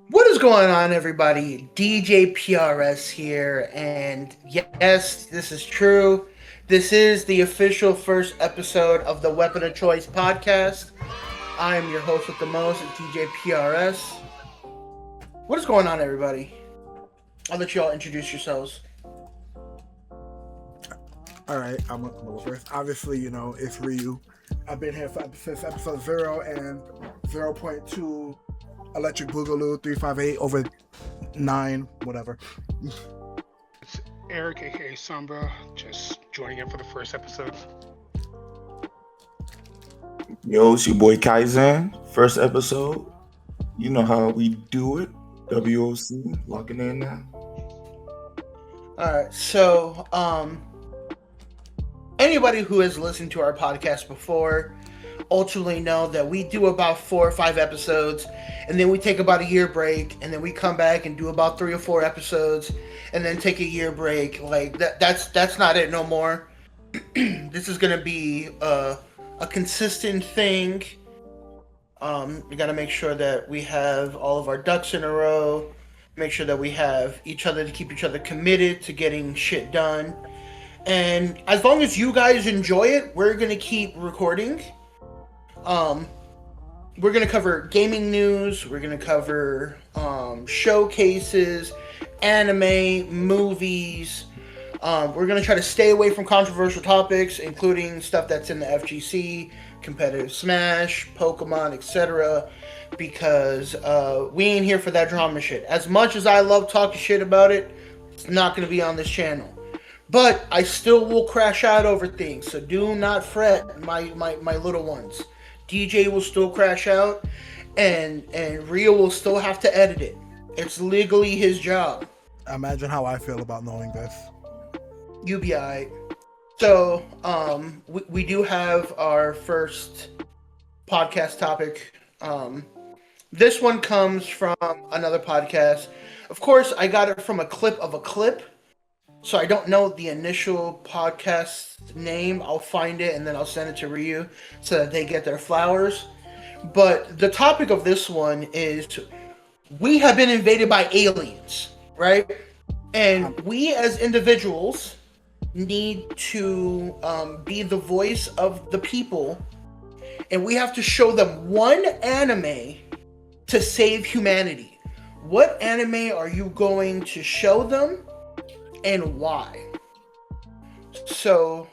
What is going on, everybody? DJ PRS here, and yes, this is true. This is the official first episode of the Weapon of Choice podcast. I am your host with the most, DJ PRS. What is going on, everybody? I'll let you all introduce yourselves. All right, I'm gonna go first. Obviously, it's Ryuu. I've been here since episode 0 and 0.2 Electric Boogaloo 358 over 9, whatever. It's Eric, aka Sombra, just joining in for the first episode. Yo, it's your boy Kaizen. First episode. You know how we do it. WoC, locking in now. Alright, so, anybody who has listened to our podcast before ultimately know that we do about 4 or 5 episodes, and then we take about a year break, and then we come back and do about 3 or 4 episodes, and then take a year break. Like that's not it no more. This is gonna be a consistent thing. We gotta make sure that we have all of our ducks in a row. Make sure that we have each other to keep each other committed to getting shit done. And as long as you guys enjoy it, we're gonna keep recording. We're gonna cover gaming news. We're gonna cover showcases, anime, movies. We're gonna try to stay away from controversial topics, including stuff that's in the FGC, competitive Smash, Pokemon, etc. Because we ain't here for that drama shit. As much as I love talking shit about it, it's not gonna be on this channel. But I still will crash out over things, so do not fret, my little ones. DJ will still crash out, and Ryuu will still have to edit it. It's legally his job. Imagine how I feel about knowing this. You be alright. So, we do have our first podcast topic. This one comes from another podcast. Of course, I got it from a clip of a clip. So I don't know the initial podcast name. I'll find it and then I'll send it to Ryuu so that they get their flowers. But the topic of this one is we have been invaded by aliens, right? And we as individuals need to be the voice of the people. And we have to show them one anime to save humanity. What anime are you going to show them? And why? So,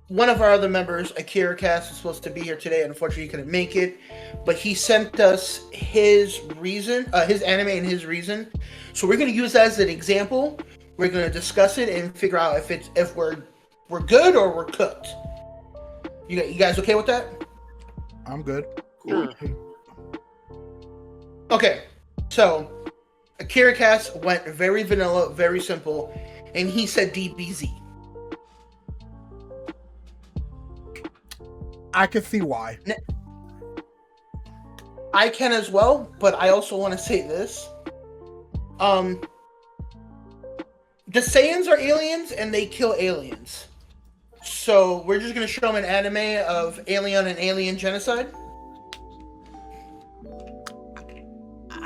one of our other members, Akira Cast, is supposed to be here today. Unfortunately, he couldn't make it, but he sent us his reason, his anime and his reason. So we're going to use that as an example. We're going to discuss it and figure out if we're good or we're cooked. You guys okay with that? I'm good. Sure. Okay, so Akira Cast went very vanilla, very simple, and he said DBZ. I can see why. I can as well, but I also want to say this. The Saiyans are aliens, and they kill aliens. So we're just going to show them an anime of alien and alien genocide?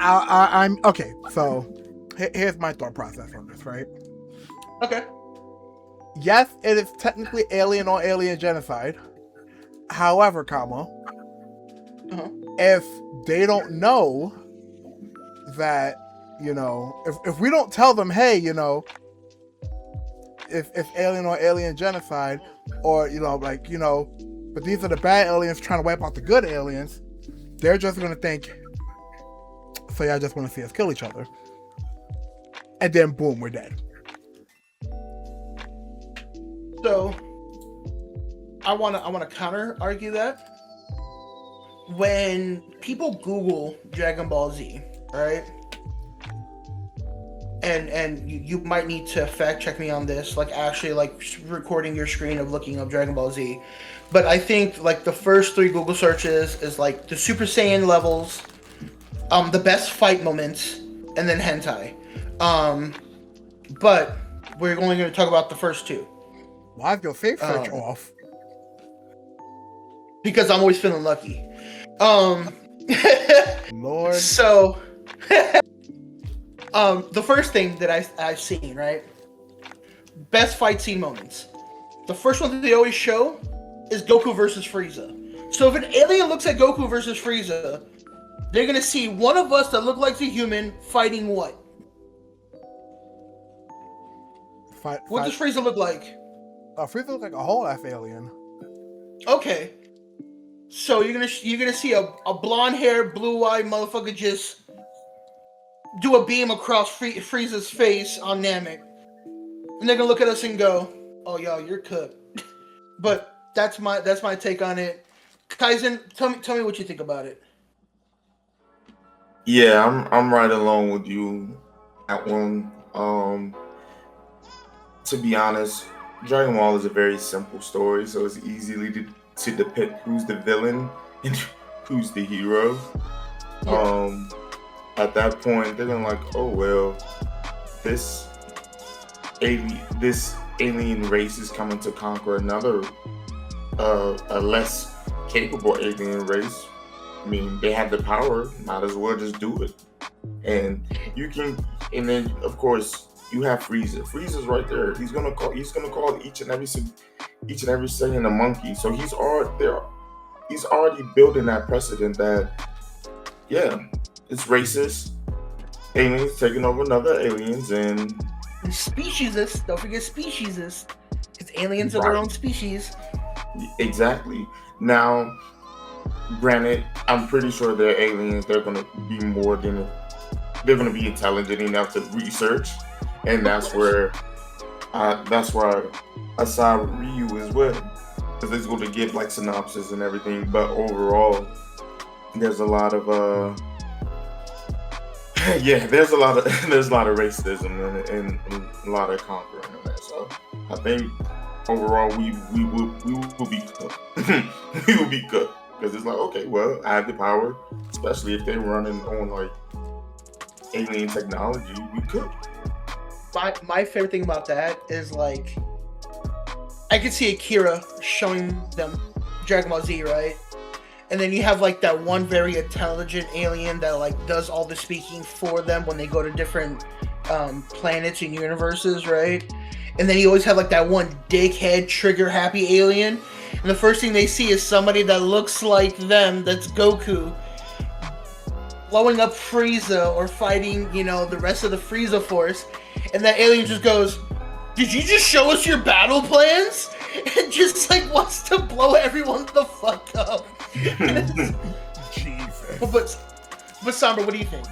I'm okay. So here's my thought process on this, right? Okay. Yes, it is technically alien on alien genocide. However, if they don't know that, if we don't tell them, hey, if alien or alien genocide, or but these are the bad aliens trying to wipe out the good aliens, they're just gonna think, so y'all just want to see us kill each other, and then boom, we're dead. So I want to counter argue that. When people Google Dragon Ball Z, right? And you might need to fact check me on this, like actually like recording your screen of looking up Dragon Ball Z. But I think like the first 3 Google searches is like the Super Saiyan levels, the best fight moments, and then hentai. But we're only going to talk about the first 2. Why is your safe search off? Because I'm always feeling lucky. Lord. So, the first thing that I've seen, right? Best fight scene moments. The first one that they always show is Goku versus Frieza. So if an alien looks at Goku versus Frieza, they're gonna see one of us that look like a human fighting what? What does Frieza look like? Frieza looks like a whole ass alien. Okay. So you're gonna see a blonde hair, blue eyed motherfucker just do a beam across Frieza's face on Namek. And they're gonna look at us and go, "Oh, yo, you're cooked." But that's my take on it. Kaizen, tell me what you think about it. Yeah, I'm right along with you at one. To be honest, Dragon Ball is a very simple story, so it's easily to depict who's the villain and who's the hero. Yeah. At that point, they're gonna like, oh well, this alien race is coming to conquer another, a less capable alien race. I mean, they have the power, might as well just do it. And and then of course you have Frieza. Frieza's right there. He's gonna call each and every Saiyan a monkey. So he's already building that precedent that, yeah, it's racist. Aliens taking over other aliens and Speciesist. Don't forget speciesist. Because aliens are their own species. Exactly. Now, granted, I'm pretty sure they're aliens. They're gonna be intelligent enough to research, and that's where I saw Ryuu as well, because it's going to give like synopsis and everything. But overall, there's a lot of there's a lot of racism and a lot of conquering in there. So I think overall we will be cooked. We will be cooked, because it's like, okay, well, I have the power, especially if they're running on like alien technology. We could. My favorite thing about that is, like, I could see Akira showing them Dragon Ball Z, right? And then you have like that one very intelligent alien that like does all the speaking for them when they go to different planets and universes, right? And then you always have like that one dickhead trigger happy alien, and the first thing they see is somebody that looks like them, that's Goku, blowing up Frieza or fighting, the rest of the Frieza force, and that alien just goes, "Did you just show us your battle plans?" And just like wants to blow everyone the fuck up. Jesus. But Sombra, what do you think?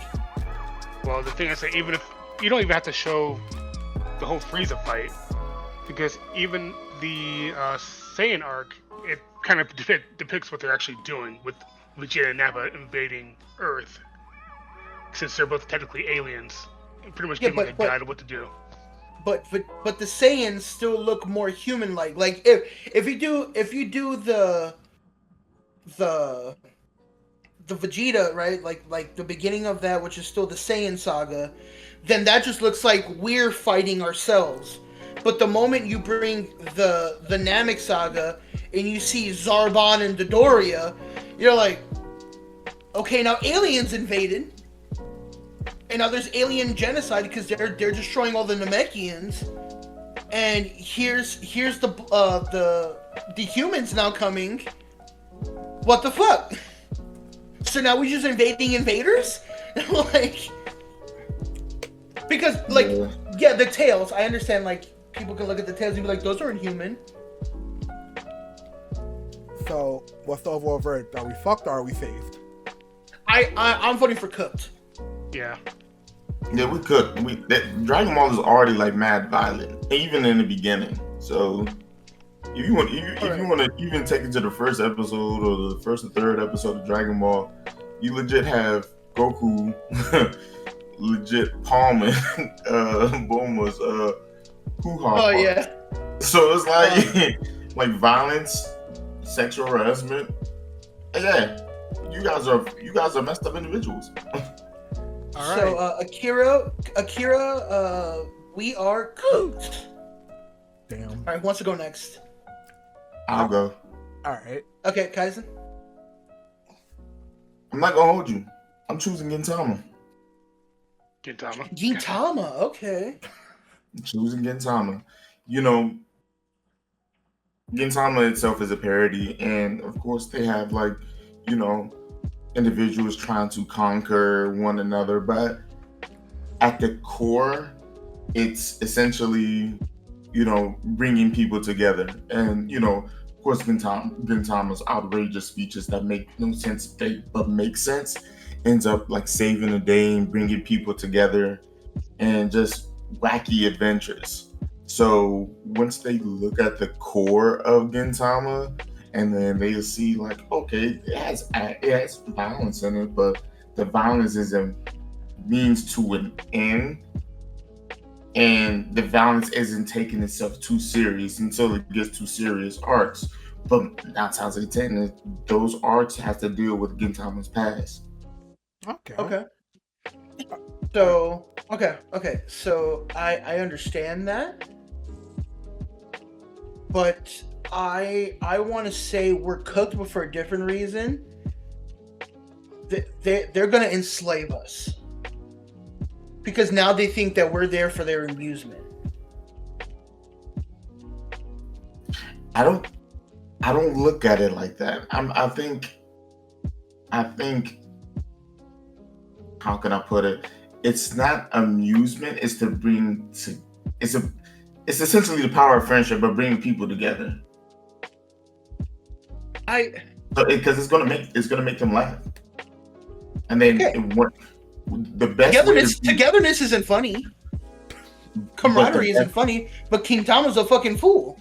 Well, the thing is that even if you don't even have to show the whole Frieza fight, because even the Saiyan arc, it kind of depicts what they're actually doing with Vegeta and Nappa invading Earth, since they're both technically aliens, and pretty much giving a guide of what to do. But the Saiyans still look more human-like. Like if you do the Vegeta, right? Like the beginning of that, which is still the Saiyan saga, then that just looks like we're fighting ourselves. But the moment you bring the Namek saga and you see Zarbon and Dodoria, you're like, okay, now aliens invaded. And now there's alien genocide because they're destroying all the Namekians, and here's the humans now coming. What the fuck? So now we're just invading invaders? Like, because the tails. I understand, like, people can look at the tails and be like, those aren't human. So what's the overall verdict? Are we fucked or are we saved? I'm voting for cooked. Yeah. Yeah, we could. Dragon Ball is already like mad violent, even in the beginning. So if you want to even take it to the first episode or the first and third episode of Dragon Ball, you legit have Goku legit palming Bulma's hoo-ha. Oh yeah. So it's like like violence, sexual harassment. Yeah, you guys are messed up individuals. All right. So Akira, we are cooked. Damn. All right, who wants to go next? I'll go. All right. Okay, Kaizen. I'm not gonna hold you. I'm choosing Gintama. Gintama. Gintama, okay. I'm choosing Gintama. You know, Gintama itself is a parody, and of course they have like, you know, individuals trying to conquer one another, but at the core, it's essentially, you know, bringing people together. And you know, of course, Gintama's outrageous speeches that make no sense, but make sense, ends up like saving the day and bringing people together, and just wacky adventures. So once they look at the core of Gintama, and then they'll see like, okay, it has violence in it, but the violence is a means to an end, and the violence isn't taking itself too serious until it gets to serious arcs. But 9 times out of 10, those arcs have to deal with Gintama's past. Okay. So so I understand that, but I want to say we're cooked, but for a different reason. They're gonna enslave us because now they think that we're there for their amusement. I don't look at it like that. I think how can I put it? It's not amusement. It's to bring to. It's essentially the power of friendship, but bringing people together. Because it's gonna make them laugh, and then the best togetherness isn't funny. Camaraderie isn't funny, but King Tama's a fucking fool.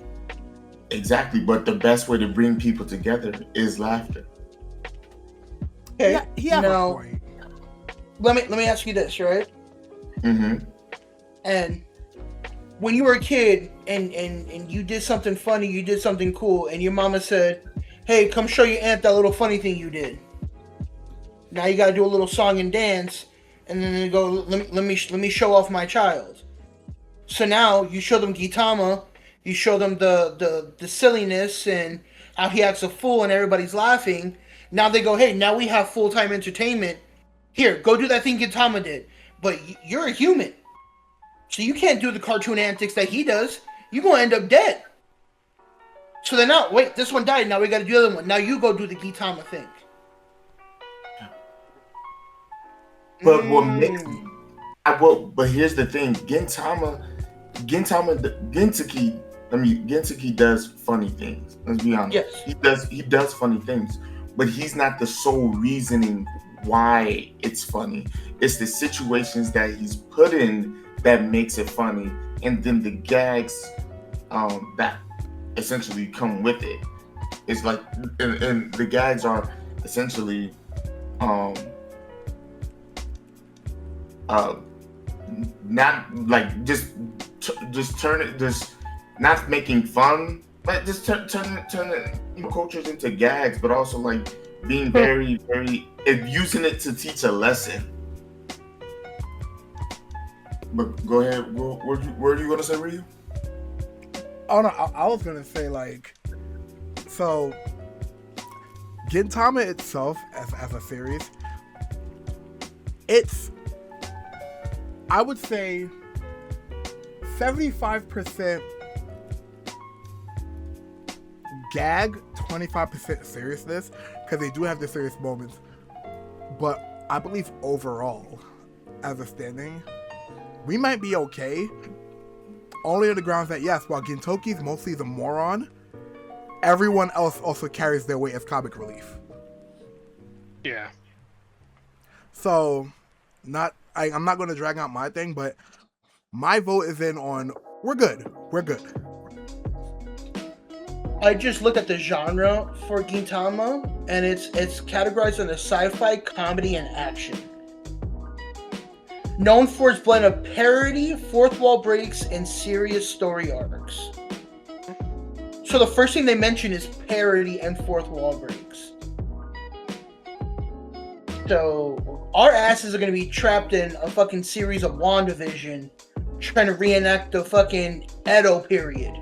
Exactly, but the best way to bring people together is laughter. Okay, He has a point. Let me ask you this, right? Mm-hmm. And when you were a kid and you did something funny, you did something cool, and your mama said, "Hey, come show your aunt that little funny thing you did." Now you gotta do a little song and dance, and then they go, "Let me show off my child." So now you show them Gintama, you show them the silliness and how he acts a fool, and everybody's laughing. Now they go, "Hey, now we have full-time entertainment. Here, go do that thing Gintama did." But you're a human, so you can't do the cartoon antics that he does. You're gonna end up dead. So then now, wait, this one died. Now we gotta do the other one. Now you go do the Gintama thing. But what makes but here's the thing: Gintaki does funny things. Let's be honest. Yes. He does funny things, but he's not the sole reasoning why it's funny. It's the situations that he's put in that makes it funny, and then the gags that essentially come with it. It's like, and the gags are essentially not like just not making fun, but just turn cultures into gags, but also like being very, very using it to teach a lesson. But go ahead. Where are you gonna say, Ryuu? Oh no, I was gonna say like, so Gintama itself as a series, it's, I would say 75% gag, 25% seriousness, because they do have the serious moments. But I believe overall, as a standing, we might be okay. Only on the grounds that, yes, while Gintoki's mostly the moron, everyone else also carries their weight as comic relief. Yeah. So, I'm not going to drag out my thing, but my vote is in on, we're good. I just looked at the genre for Gintama, and it's categorized under sci-fi, comedy, and action. Known for its blend of parody, fourth wall breaks, and serious story arcs. So the first thing they mention is parody and fourth wall breaks. So our asses are going to be trapped in a fucking series of WandaVision trying to reenact the fucking Edo period.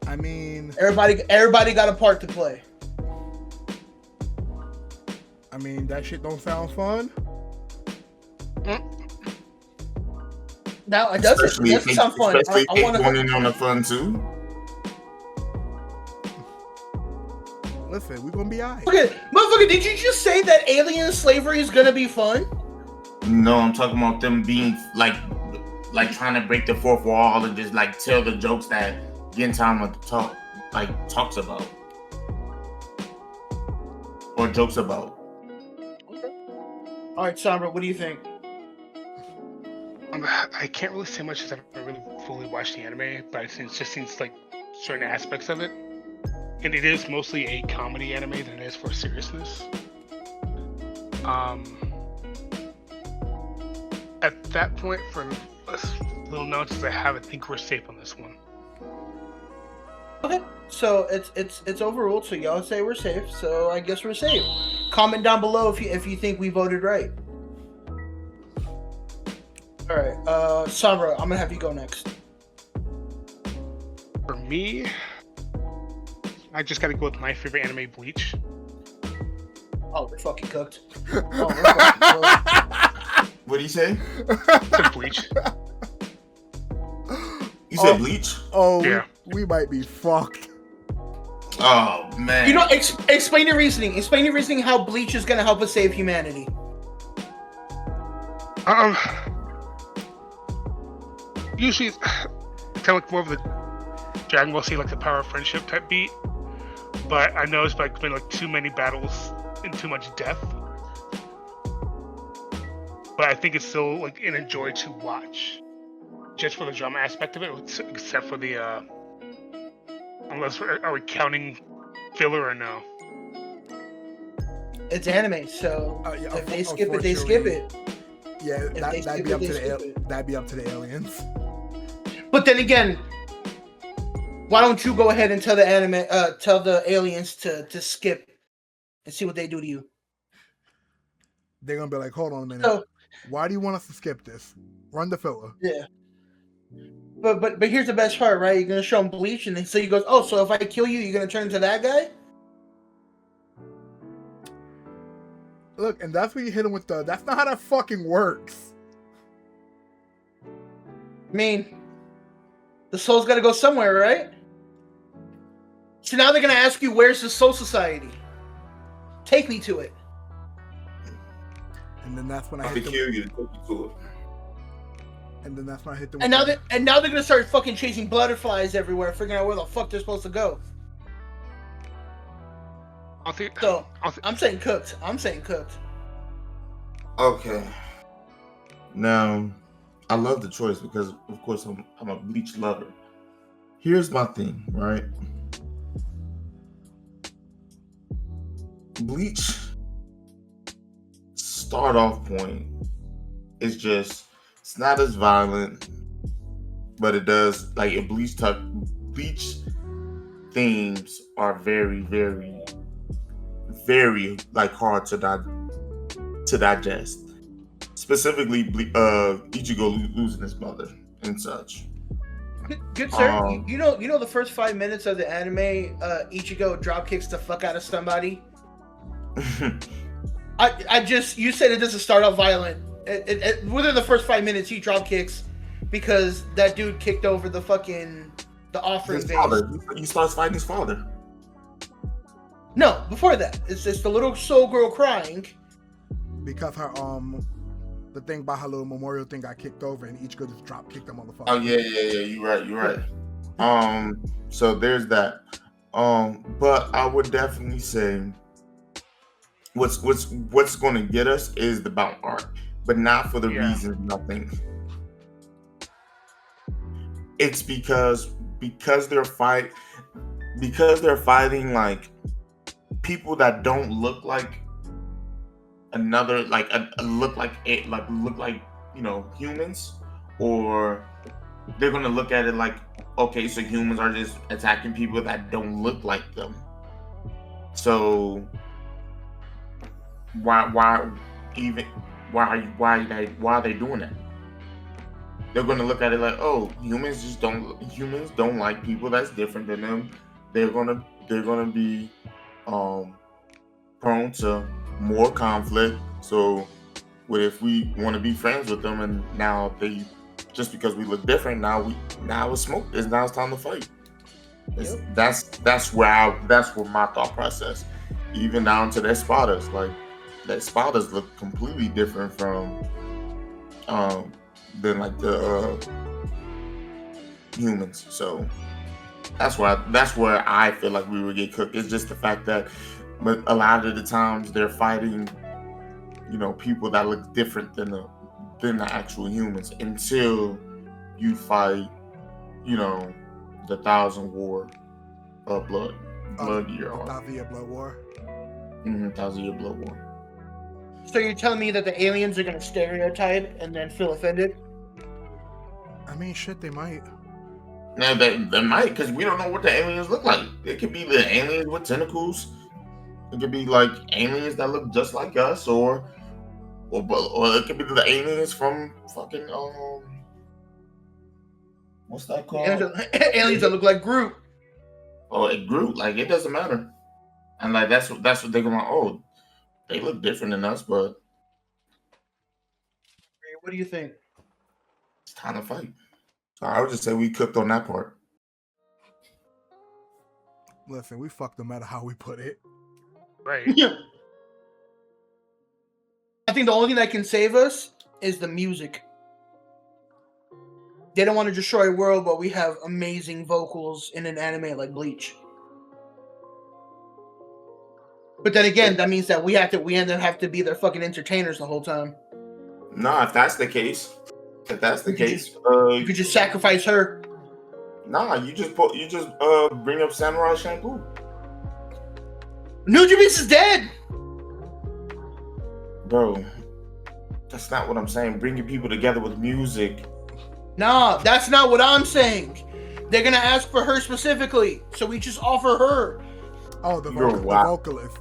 I mean, everybody got a part to play. I mean, that shit don't sound fun. Now it doesn't sound fun. Especially I want going to. in on the fun too. Listen, we're gonna be alright. Okay, motherfucker, did you just say that alien slavery is gonna be fun? No, I'm talking about them being like trying to break the fourth wall and just like tell the jokes that Gintama talks about or jokes about. All right, Sombra, what do you think? I can't really say much because I haven't really fully watched the anime, but it just seems like certain aspects of it. And it is mostly a comedy anime than it is for seriousness. At that point, for little notes I have, I think we're safe on this one. Okay, so it's overruled. So y'all say we're safe. So I guess we're safe. Comment down below if you think we voted right. All right, Sombra, I'm gonna have you go next. For me, I just gotta go with my favorite anime, Bleach. Oh, we're fucking cooked. Oh, we're fucking cooked. What do you say? To Bleach. You said Bleach? Oh, Yeah. we might be fucked. Oh man. You know, explain your reasoning. Explain your reasoning how Bleach is gonna help us save humanity. Usually it's kind of like more of the Dragon Ball Z, like the power of friendship type beat. But I know it's like been like too many battles and too much death. But I think it's still like an enjoy to watch, just for the drama aspect of it, except for the unless are we counting filler or no? It's anime, so Yeah, if they skip it, they skip it. Yeah, If they that'd skip be it, up they to skip it. that'd be up to the aliens. But then again, why don't you go ahead and tell the aliens to skip and see what they do to you? They're gonna be like, hold on a minute. So Why do you want us to skip this? Run the filler. yeah. But here's the best part, right? You're gonna show him Bleach, and so he goes, "Oh, so if I kill you, you're gonna turn into that guy?" Look, and that's where you hit him with the. That's not how that fucking works. I mean, the soul's got to go somewhere, right? So now they're gonna ask you, "Where's the Soul Society? Take me to it." And then that's when I I hit could them. kill you to take you to it. And then that's when I hit them. And now they're gonna start fucking chasing butterflies everywhere, figuring out where the fuck they're supposed to go. So I'm saying cooked. Okay. Now, I love the choice because, of course, I'm a Bleach lover. Here's my thing, right? Bleach start off point is just, it's not as violent, but it does, like, Bleach themes are very, very, very, like, hard to digest. Specifically, Ichigo losing his mother and such. Good sir. You know the first 5 minutes of the anime, Ichigo drop kicks the fuck out of somebody. You said it doesn't start off violent. Within the first 5 minutes, he drop kicks because that dude kicked over the offering His vase. father. He starts fighting his father. No, before that, it's the little soul girl crying because her the thing about her little memorial thing got kicked over, and Ichigo just drop kicked that motherfucker. Oh yeah. You're right. So there's that. But I would definitely say what's going to get us is the bout arc, but not for the reasons nothing. It's because they're fighting like people that don't look like another, like look like humans, or they're gonna look at it like, okay, so humans are just attacking people that don't look like them. So why are they doing that? They're gonna look at it like, oh, humans don't like people that's different than them. They're gonna be prone to more conflict. So, what if we want to be friends with them, and now they, just because we look different, now it's smoke. Now it's time to fight. Yep. That's where my thought process, even down to their spotters, like their spotters look completely different from than like the humans. So that's where I feel like we would get cooked. It's just the fact that a lot of the times they're fighting, people that look different than the actual humans until you fight, the 1,000 War blood year. 1,000-year blood war. 1,000-year blood war. So you're telling me that the aliens are going to stereotype and then feel offended? I mean, shit, they might. Now they might, because we don't know what the aliens look like. It could be the aliens with tentacles. It could be like aliens that look just like us, or it could be the aliens from fucking what's that called? Aliens that look like Groot. Oh, it Groot. Like, it doesn't matter. And like that's what they're going. Oh, they look different than us, but What do you think? it's time to fight. So I would just say we cooked on that part. Listen, we fucked no matter how we put it. Right. Yeah. I think the only thing that can save us is the music. They don't want to destroy a world, but we have amazing vocals in an anime like Bleach. But then again, that means that we end up have to be their fucking entertainers the whole time. No, if that's the case, you could just sacrifice her. Nah, you just bring up Samurai Shampoo. Nujabes is dead. Bro, that's not what I'm saying. Bringing people together with music. Nah, that's not what I'm saying. They're gonna ask for her specifically, so we just offer her. Oh, the vocalist.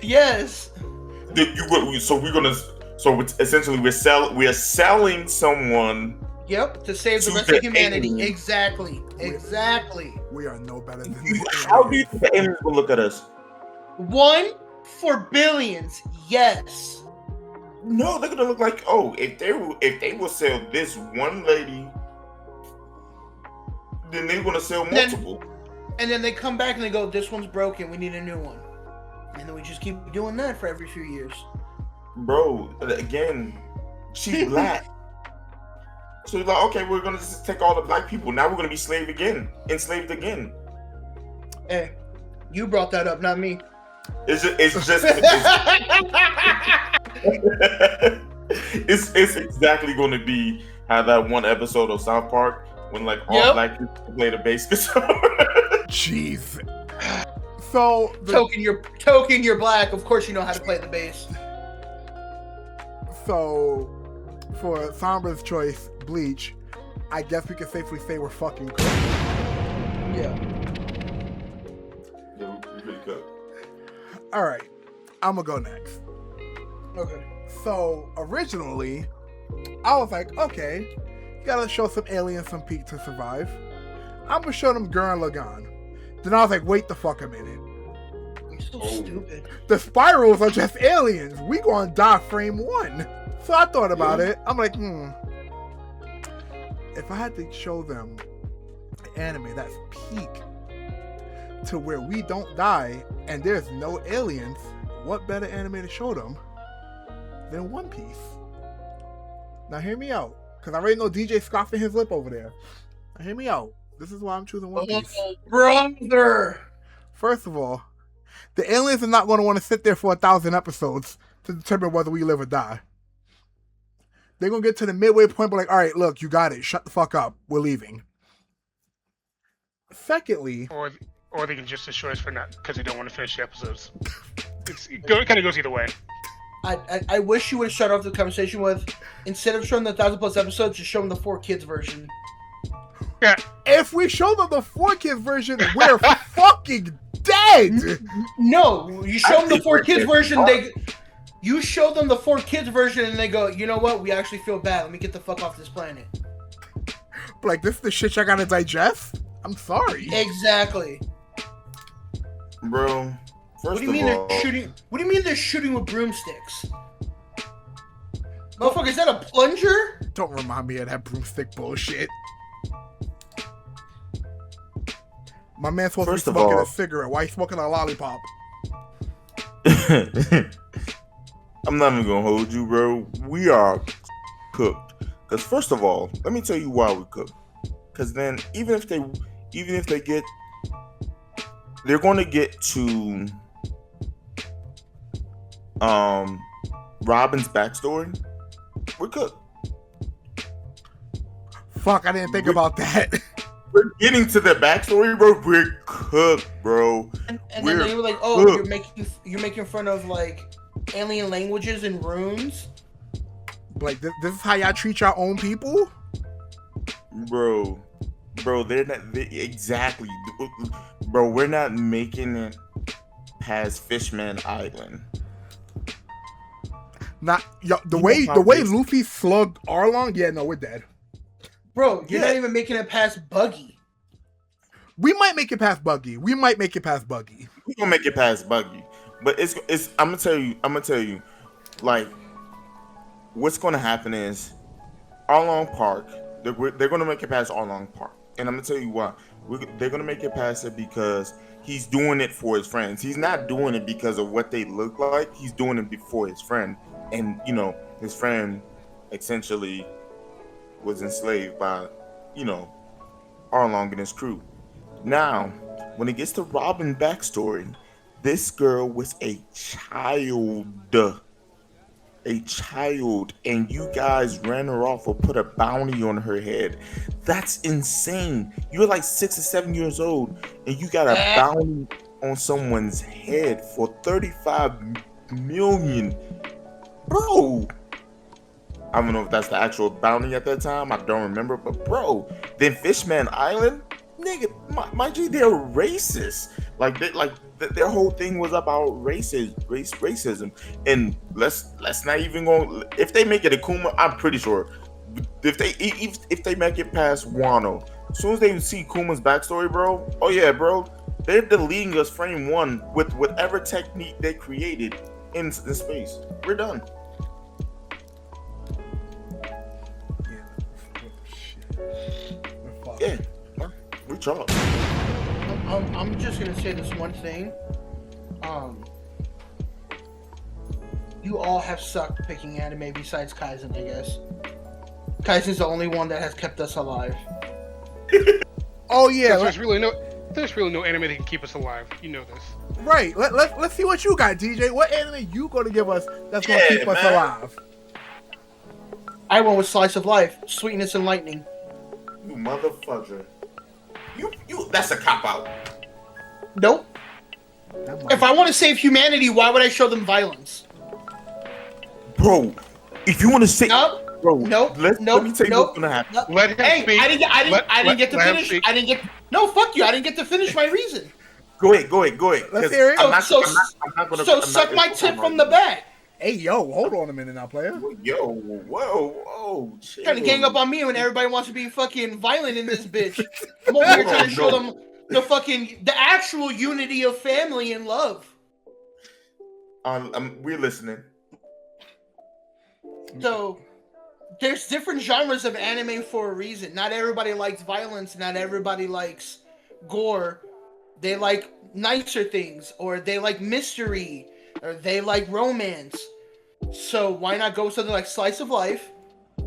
Yes. So essentially we're selling someone. Yep, to save the rest of humanity. Aliens. Exactly. We are no better than How do you think the aliens will look at us? 1 for billions. Yes. No, they're gonna look like, if they will sell this one lady, then they're gonna sell multiple. And then they come back and they go, this one's broken, we need a new one. And then we just keep doing that for every few years. Bro, again, she's black. So it's like, okay, we're gonna just take all the black people. Now we're gonna be enslaved again. Hey, you brought that up, not me. It's exactly going to be how that one episode of South Park when like all black people play the bass guitar. Jeez. So token you're black. Of course you know how to play the bass. So for Sombra's choice, Bleach, I guess we can safely say we're fucking cooked. Yeah. Yeah, we're pretty cooked. All right, I'm gonna go next. Okay. So originally, I was like, okay, you gotta show some aliens some peak to survive. I'm gonna show them Gurren Lagann. Then I was like, wait the fuck a minute. You're so stupid. The spirals are just aliens. We gonna die frame 1. So I thought about it. I'm like, if I had to show them an anime that's peak to where we don't die and there's no aliens, what better anime to show them than One Piece? Now hear me out, because I already know DJ scoffing his lip over there. Now hear me out. This is why I'm choosing One Piece. Oh, brother! First of all, the aliens are not going to want to sit there for 1,000 episodes to determine whether we live or die. They're going to get to the midway point, but like, all right, look, you got it. Shut the fuck up. We're leaving. Secondly... Or they can just destroy us for not, because they don't want to finish the episodes. It kind of goes either way. I wish you would have started off the conversation with, instead of showing the 1,000+ episodes, just show them the 4Kids version. Yeah. If we show them the 4Kids version, we're fucking dead! No, you show them the 4Kids version, you show them the 4Kids version and they go, you know what, we actually feel bad, let me get the fuck off this planet. Like, this is the shit y'all gotta digest? I'm sorry. Exactly. Bro, What First do you mean of all, they're shooting? What do you mean they're shooting with broomsticks? Motherfucker, is that a plunger? Don't remind me of that broomstick bullshit. My man's supposed First to of be smoking all- a cigarette. Why he smoking a lollipop? I'm not even gonna hold you, bro. We are cooked. Because first of all, let me tell you why we cooked. Because then, even if they get, they're going to get to Robin's backstory. We're cooked. Fuck, I didn't think about that. We're getting to the backstory, bro. We're cooked, bro. And then they were like, "Oh, you're making fun of like alien languages and runes." Like this is how y'all treat your own people, Bro, they're not exactly, bro. We're not making it past Fishman Island. Not yo, the You way know how this- Luffy slugged Arlong. Yeah, no, we're dead. Bro, you're Yeah. not even making it past Buggy. We might make it past Buggy. We're gonna make it past Buggy, but it's. I'm gonna tell you, like, what's gonna happen is Arlong Park. They're gonna make it past Arlong Park, and I'm gonna tell you why. They're gonna make it past it because he's doing it for his friends. He's not doing it because of what they look like. He's doing it for his friend, and his friend essentially was enslaved by Arlong and his crew. Now, when it gets to Robin backstory, this girl was a child, and you guys ran her off or put a bounty on her head. That's insane. You're like 6 or 7 years old, and you got a bounty on someone's head for 35 million, bro. I don't know if that's the actual bounty at that time. I don't remember, but bro, then Fishman Island, nigga, my G, they're racist. Like their whole thing was about racism. And let's not even go. If they make it Akuma, I'm pretty sure. If they make it past Wano, as soon as they see Kuma's backstory, bro, oh yeah, bro, they're deleting us frame 1 with whatever technique they created in space. We're done. Yeah, we chalk. I'm just gonna say this one thing. You all have sucked picking anime besides Kaizen, I guess. Kaizen's the only one that has kept us alive. Oh yeah, There's really no anime that can keep us alive. You know this. right. Let's see what you got, DJ. What anime you gonna give us that's gonna keep us man. alive? I went with Slice of Life, Sweetness and Lightning. You motherfucker. You that's a cop out. Nope. If I want to save humanity, why would I show them violence? Bro, if you want to say Nope. bro, Nope. let me tell you what's gonna happen. Nope. Let him Hey, speak. I didn't get to let him finish. speak. I didn't get. No, fuck you. I didn't get to finish my reason. Go ahead. Let's hear it. I'm not So gonna suck my tip from the back. Hey yo, hold on a minute now, player. Yo, whoa, chill. Trying to gang up on me when everybody wants to be fucking violent in this bitch. I'm over here trying to show them the actual unity of family and love. We're listening. So there's different genres of anime for a reason. Not everybody likes violence. Not everybody likes gore. They like nicer things, or they like mystery, or they like romance. So why not go with something like Slice of Life?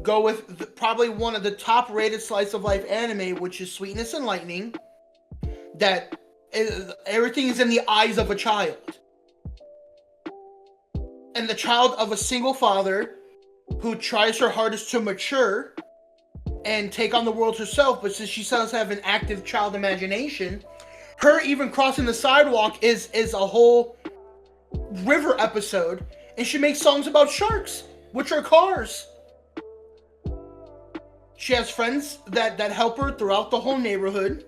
Go with probably one of the top-rated Slice of Life anime, which is Sweetness and Lightning. That everything is in the eyes of a child. And the child of a single father who tries her hardest to mature and take on the world herself, but since she does have an active child imagination, her even crossing the sidewalk is a whole river episode, and she makes songs about sharks, which are cars. She has friends that help her throughout the whole neighborhood,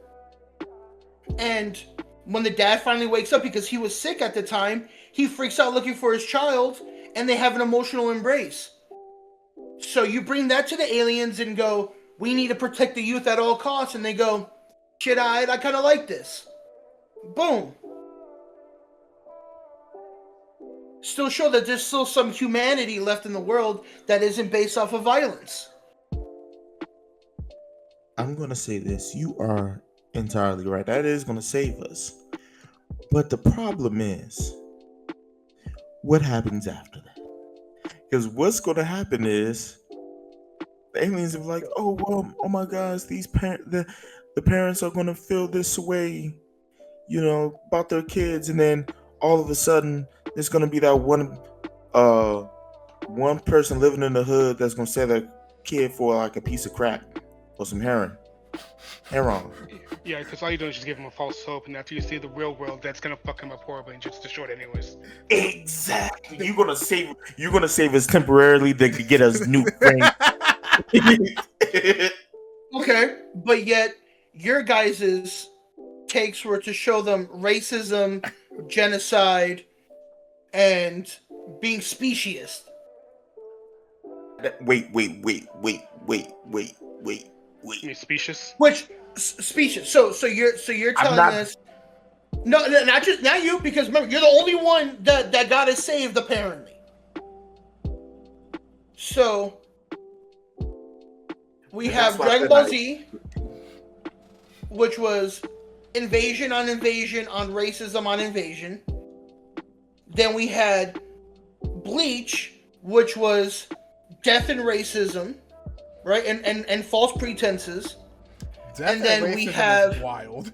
and when the dad finally wakes up because he was sick at the time, he freaks out looking for his child, and they have an emotional embrace. So you bring that to the aliens and go, we need to protect the youth at all costs, and they go, shit, I kind of like this. Boom. still show that there's still some humanity left in the world that isn't based off of violence. I'm going to say this. You are entirely right. That is going to save us. But the problem is, what happens after that? Because what's going to happen is, the aliens are like, oh, well, oh my gosh, the parents are going to feel this way, about their kids. And then all of a sudden, there's going to be that one person living in the hood that's going to sell their kid for like a piece of crack or some heroin. Yeah, because all you do is just give him a false hope, and after you see the real world, that's gonna fuck him up horribly and just destroy it anyways. Exactly. You're gonna save us temporarily. They could get us new friends. Okay, but yet your guys' takes were to show them racism, genocide, and being speciest. Wait. You mean specious? Which specious? So you're telling us? No, not you, because remember you're the only one that got us saved apparently. So we have Dragon Ball Z, which was invasion on invasion on racism on invasion. Then we had Bleach, which was death and racism, right? And false pretenses. And then we have wild.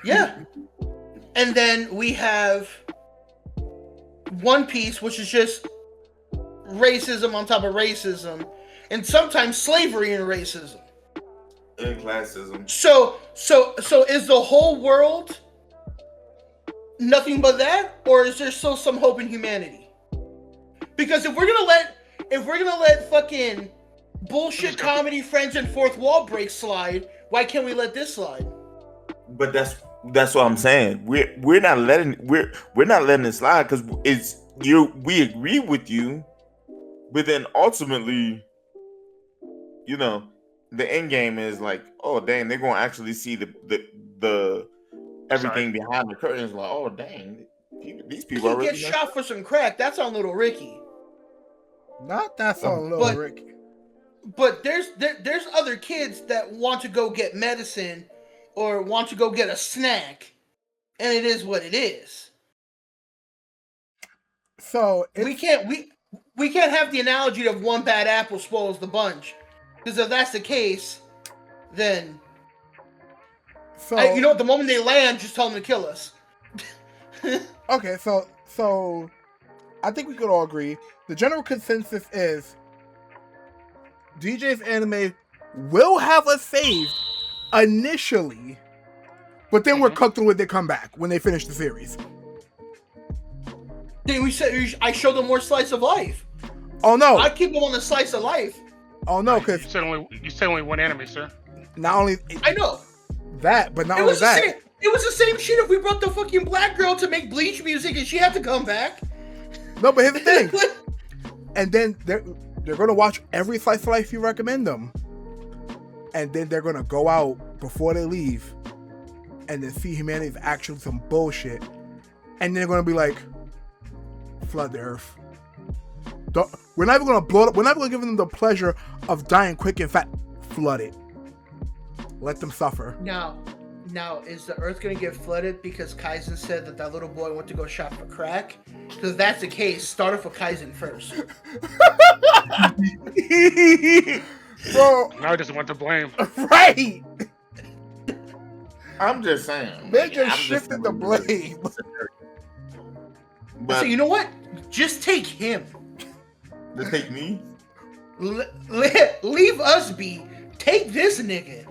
Yeah. And then we have One Piece, which is just racism on top of racism, and sometimes slavery and racism. And classism. So is the whole world nothing but that, or is there still some hope in humanity? Because if we're gonna let fucking bullshit comedy Friends and Fourth Wall break slide, why can't we let this slide? But that's what I'm saying. We're not letting it slide because we agree with you, but then ultimately, the end game is like, oh dang, they're gonna actually see the everything behind the curtains. Like, oh dang, these people are really get shot for some crack. That's on Little Ricky. Not that's on Little Ricky. But there's other kids that want to go get medicine or want to go get a snack, and it is what it is. So we can't have the analogy of one bad apple spoils the bunch, because if that's the case, then the moment they land, just tell them to kill us. Okay, so I think we could all agree. The general consensus is DJ's anime will have us saved initially, but then we're cooked when they come back, when they finish the series. Then we said I showed them more slice of life. Oh no! I keep them on the slice of life. Oh no, because you said only one anime, sir. Not only I know that, but not only that. It was the same shit if we brought the fucking black girl to make Bleach music and she had to come back. No, but here's the thing. And then they're gonna watch every slice of life you recommend them, and then they're gonna go out before they leave, and then see humanity is actually some bullshit, and then they're gonna be like, flood the earth. We're not even gonna blow it up. We're not gonna give them the pleasure of dying quick and fat. Flood it. Let them suffer. Now, is the earth gonna get flooded because Kaizen said that little boy went to go shop for crack? Because if that's the case, start off with Kaizen first. Bro, now he doesn't want to blame. Right. I'm just saying. They just shifted the blame. So you know what? Just take him. Just take me? Leave us be. Take this nigga.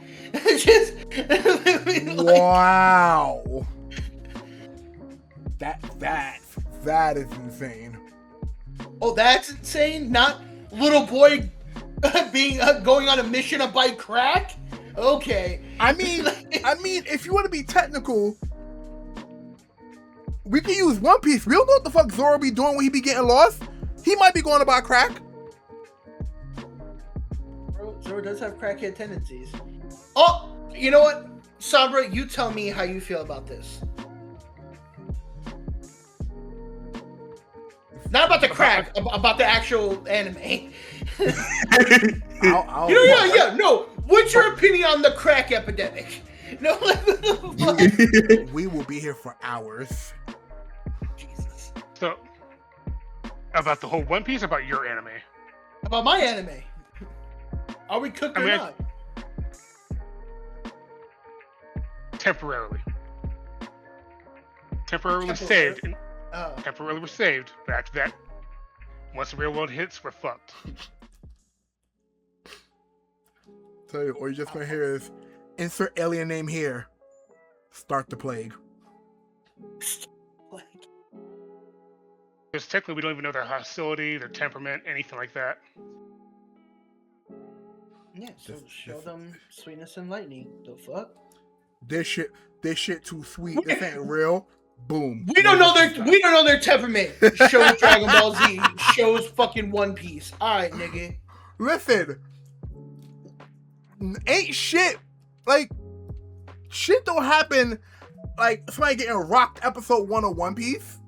Wow. That is insane. Oh, that's insane? Not little boy going on a mission to buy crack? Okay. I mean, if you want to be technical, we can use One Piece. We don't know what the fuck Zoro be doing when he be getting lost. He might be going to buy crack. Bro, Zoro does have crackhead tendencies. Oh, you know what? Sabra, you tell me how you feel about this. Not about the crack, about the actual anime. I'll No. What's your opinion on the crack epidemic? No. We will be here for hours. Jesus. So, about the whole One Piece, or about your anime? About my anime. Are we cooked or not? Temporarily saved. Oh. Temporarily we're saved. But after that, once the real world hits, we're fucked. Tell you, all you're just gonna hear is insert alien name here. Start the plague. Because technically we don't even know their hostility, their temperament, anything like that. Yeah, so show them sweetness and lightning. The fuck? This shit too sweet. This ain't real. Boom. We don't know their temperament. Shows Dragon Ball Z. Shows fucking One Piece. Alright, nigga. Listen. Ain't shit. Like, shit don't happen like somebody getting rocked episode 1 of One Piece.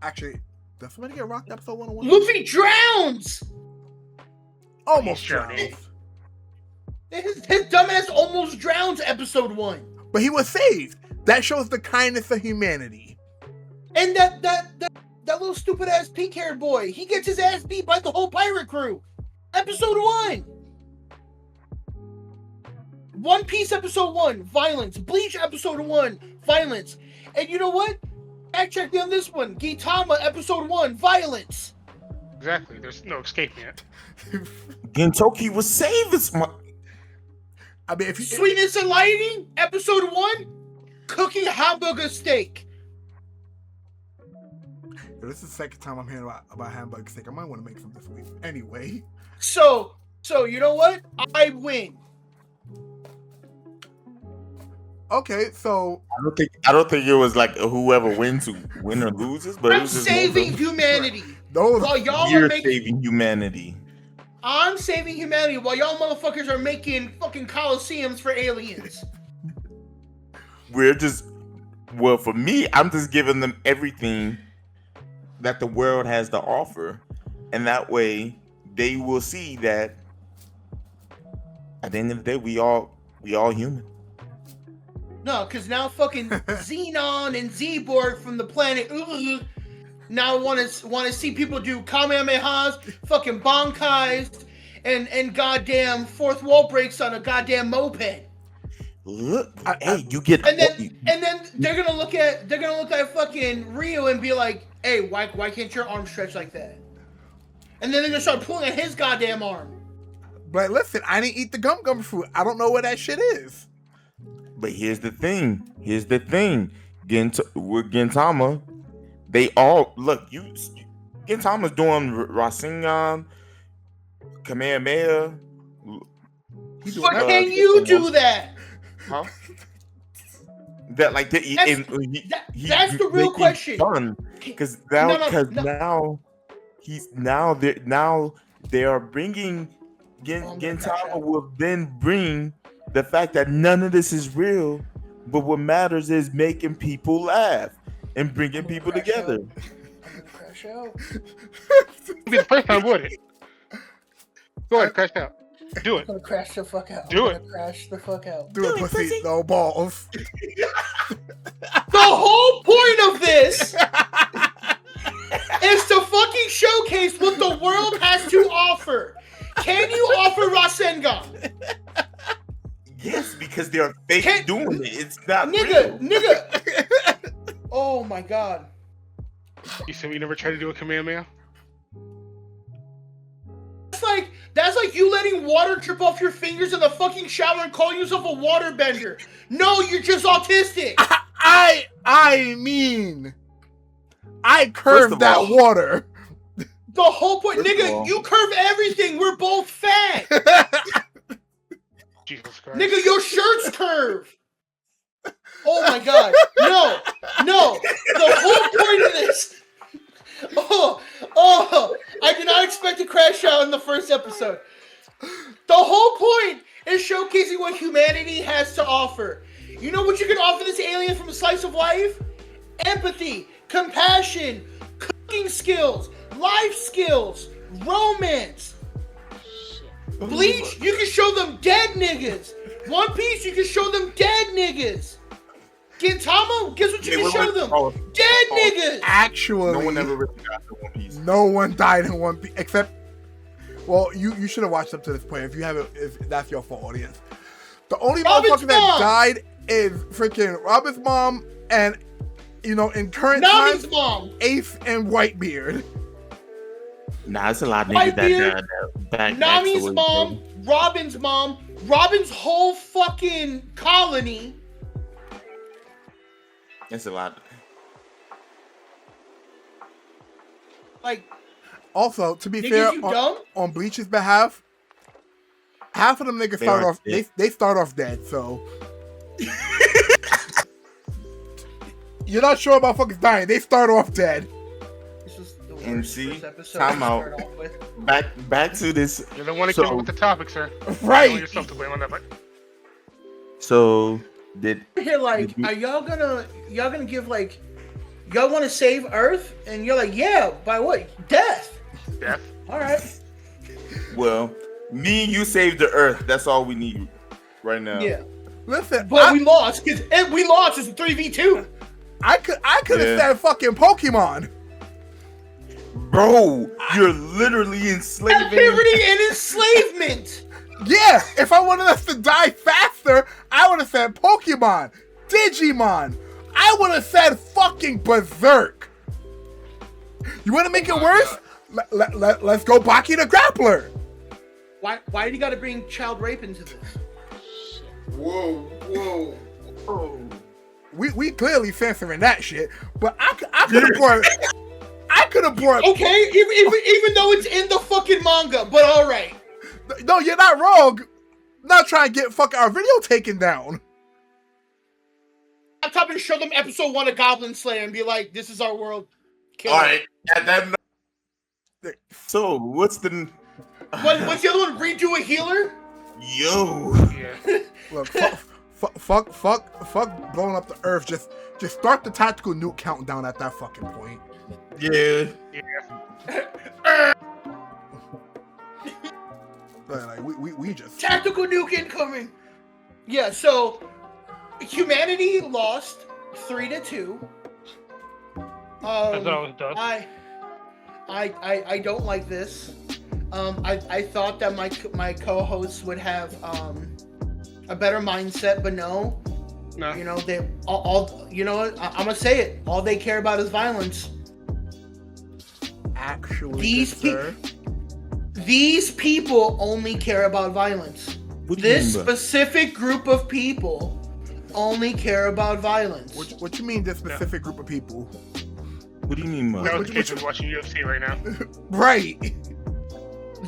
Actually, does somebody get rocked episode 1 of One Piece? Luffy drowns! Almost Sure drowned. did. His dumbass almost drowns episode 1. But he was saved. That shows the kindness of humanity. And that little stupid ass pink haired boy, he gets his ass beat by the whole pirate crew. Episode 1. One Piece episode 1, violence. Bleach episode 1, violence. And you know what? Fact check me on this one. Gintama episode 1, violence. Exactly. There's no escaping it. Gintoki was saved. I mean, if you Sweetness and Lightning episode 1, cooking hamburger steak. this is the second time I'm hearing about hamburger steak. I might want to make some this week. Anyway. So you know what? I win. Okay, so I don't think it was like whoever wins who win or loses, but it I'm was just saving humanity. those While y'all you're are making, saving humanity. I'm saving humanity while y'all motherfuckers are making fucking coliseums for aliens. We're just for me, I'm just giving them everything that the world has to offer, and that way they will see that at the end of the day we all human. No, because now fucking Xenon and Zeborg from the planet now want to see people do Kamehamehas, fucking Bankais, and goddamn fourth wall breaks on a goddamn moped. Look, hey, you get And then they're gonna look at fucking Ryuu and be like, hey, why can't your arm stretch like that? And then they're gonna start pulling at his goddamn arm. But listen, I didn't eat the gum fruit. I don't know what that shit is. But here's the thing. With Gintama, they all look. Gintama's doing Rasengan, Kamehameha. But can you do that? Huh? That's the real question. Because No. now they are bringing Gintama will then bring the fact that none of this is real, but what matters is making people laugh and bringing people together. Crash out. It'd be the first time, would it? Go ahead, crash out. Do it. I'm gonna crash the fuck out. Do I'm it. gonna crash the fuck out. Do it, pussy. No balls. The whole point of this is to fucking showcase what the world has to offer. Can you offer Rasengan? Yes, because they're fake doing it. It's not Nigga. real. Oh my god. You said we never tried to do a Kamehameha? That's like you letting water drip off your fingers in the fucking shower and calling yourself a waterbender. No, you're just autistic. I mean, I curved that water. The whole point, First of nigga, all- you curve everything. We're both fat. Jesus Christ. Nigga, your shirt's curved. Oh my god. No. The whole point of this. Oh, I did not expect to crash out in the first episode. The whole point is showcasing what humanity has to offer. You know what you can offer this alien from a slice of life? Empathy, compassion, cooking skills, life skills, romance. Bleach, you can show them dead niggas. One Piece, you can show them dead niggas. Gintama, guess what you can show them? Dead niggas. Actually, no one ever really got to One Piece. no one died in One Piece except. Well, you should have watched up to this point. If you haven't, if that's your fault, audience. The only motherfucker that died is freaking Robin's mom, and in current Nami's times, mom, Ace and Whitebeard. Nah, it's a lot of niggas that died. Nami's mom, Robin's mom, Robin's whole fucking colony. It's a lot. Like, Also, to be niggas, fair, you dumb? on Bleach's behalf, half of them niggas start off. They start off dead. So you're not sure about fuckers dying. They start off dead. This is the And worst see, first episode time to out. start off with. Back to this. You're the one that came up with the topic, sir. Right. You yourself to blame on that, but So did Here, like, are y'all gonna give like, y'all want to save Earth? And you're like, yeah, by what? Death. death. All right. well, me and you saved the Earth. That's all we need right now. Yeah. Listen, But we lost because we lost. It's a 3v2. I could have said fucking Pokemon. Bro, you're literally enslaving. Activity and enslavement. Yeah, if I wanted us to die faster, I would have said Pokemon, Digimon. I would have said fucking Berserk. You want to make it worse? Let's go Baki the Grappler. Why do you got to bring child rape into this? Whoa. We clearly censoring that shit, but I could have brought. Okay, even though it's in the fucking manga, but all right. No, you're not wrong. Not trying to get fucking our video taken down. I'm talking to show them episode 1 of Goblin Slayer and be like, "This is our world." Kill All it. right. So what's the? What's the other one? Redo a healer? Yo. Yeah. Look, fuck blowing up the earth. Just start the tactical nuke countdown at that fucking point. Yeah. Like we just Tactical nuke incoming. Yeah. So humanity lost 3-2. That's what I was done. I don't like this. I thought that my co-hosts would have a better mindset, but no. No. They all you know what? I'm gonna say it. All they care about is violence. actually These people only care about violence. This specific group of people only care about violence. What you mean this specific group of people? What do you mean, man? That was the case with watching UFC right now. Right.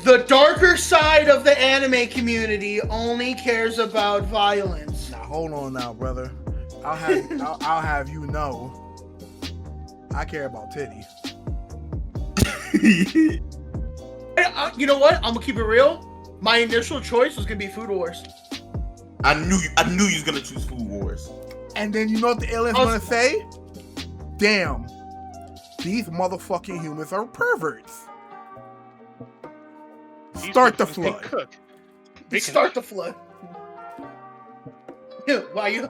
The darker side of the anime community only cares about violence. Now hold on now, brother. I'll have you know. I care about titties. You know what? I'm gonna keep it real. My initial choice was gonna be Food Wars. I knew you was gonna choose Food Wars. And then you know what the alien's gonna say? Damn, these motherfucking humans are perverts. Start the flood. Start the flood. Why you?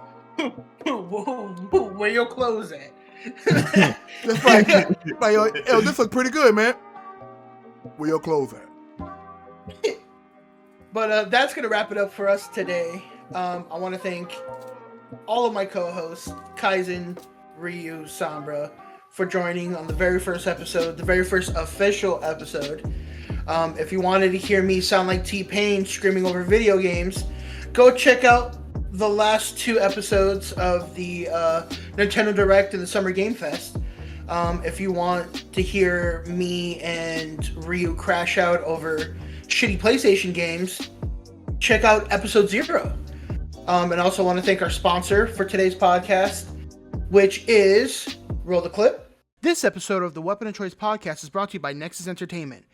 Where your clothes at? Just like yo, this looks pretty good, man. Where your clothes at? But that's gonna wrap it up for us today. I want to thank all of my co-hosts, Kaizen, Ryuu, Sombra, for joining on the very first episode, the very first official episode. If you wanted to hear me sound like T-Pain screaming over video games, go check out the last 2 episodes of the Nintendo Direct and the Summer Game Fest. If you want to hear me and Ryuu crash out over shitty PlayStation games, check out episode 0. And also want to thank our sponsor for today's podcast, which is roll the clip. This episode of the Weapon of Choice podcast is brought to you by Nexus Entertainment.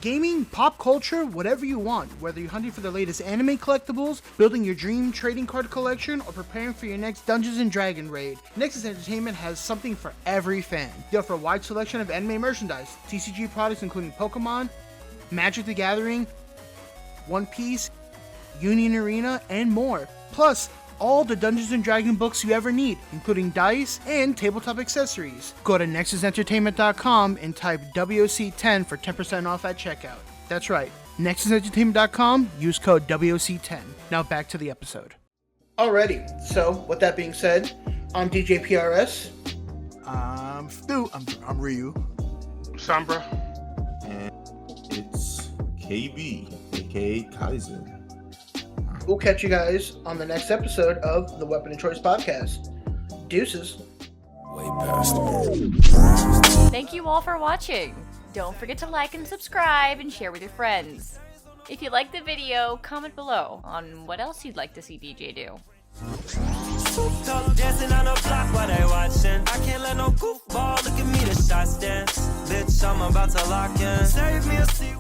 Gaming, pop culture, whatever you want. Whether you're hunting for the latest anime collectibles, building your dream trading card collection, or preparing for your next Dungeons & Dragon raid, Nexus Entertainment has something for every fan. They offer a wide selection of anime merchandise, TCG products including Pokemon, Magic the Gathering, One Piece, Union Arena, and more. Plus, all the Dungeons & Dragon books you ever need, including dice and tabletop accessories. Go to nexusentertainment.com and type WOC10 for 10% off at checkout. That's right, nexusentertainment.com, use code WOC10. Now back to the episode. Alrighty, so with that being said, I'm DJ PRS. I'm Stu. I'm Ryuu. Sombra. And it's KB, aka Kaizen. We'll catch you guys on the next episode of the Weapon of Choice podcast. Deuces. Way past Thank you all for watching. Don't forget to like and subscribe and share with your friends. If you liked the video, comment below on what else you'd like to see DJ do. Dancing on the block while they watching. I can't let no goofball look at me, the shots dance. Bitch, I'm about to lock in. Save me a seat.